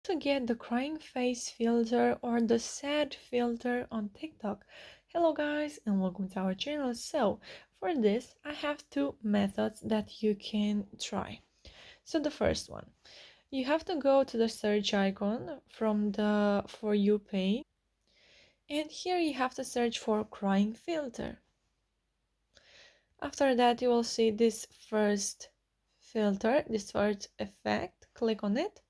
To get the crying face filter or the sad filter on TikTok. Hello guys and welcome to our channel. So for this I have two methods that you can try. So the first one, you have to go to the search icon from the For You page, and here you have to search for crying filter. After that you will see this first filter, this first effect. Click on it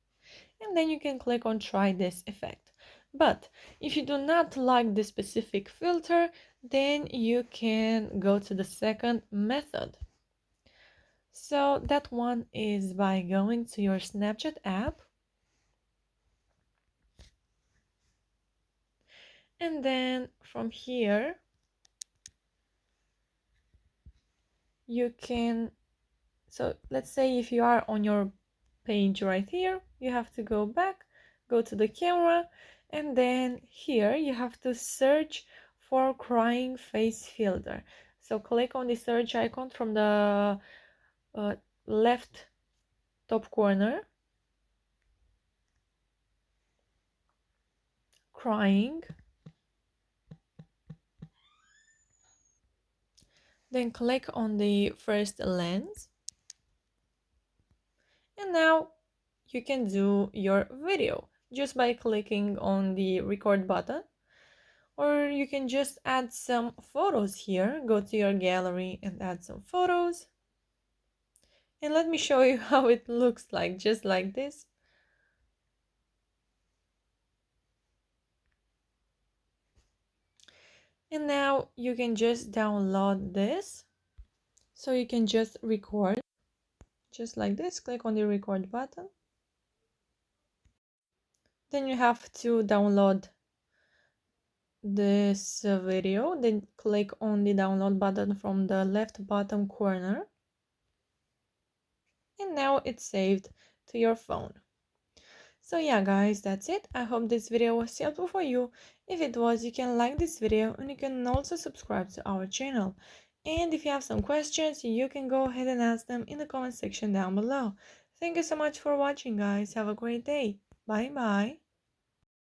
and then you can click on try this effect. But if you do not like this specific filter, then you can go to the second method. So that one is by going to your Snapchat app, and then from here you can, so let's say if you are on your page right here, you have to go back, go to the camera, and then here you have to search for crying face filter. So click on the search icon from the left top corner, crying, then click on the first lens, and now you can do your video just by clicking on the record button. Or you can just add some photos here. Go to your gallery and add some photos. And let me show you how it looks like, just like this. And now you can just download this. So you can just record, just like this. Click on the record button. Then you have to download this video. Then click on the download button from the left bottom corner. And now it's saved to your phone. So yeah guys, that's it. I hope this video was helpful for you. If it was, you can like this video and you can also subscribe to our channel. And if you have some questions, you can go ahead and ask them in the comment section down below. Thank you so much for watching guys. Have a great day. Bye bye.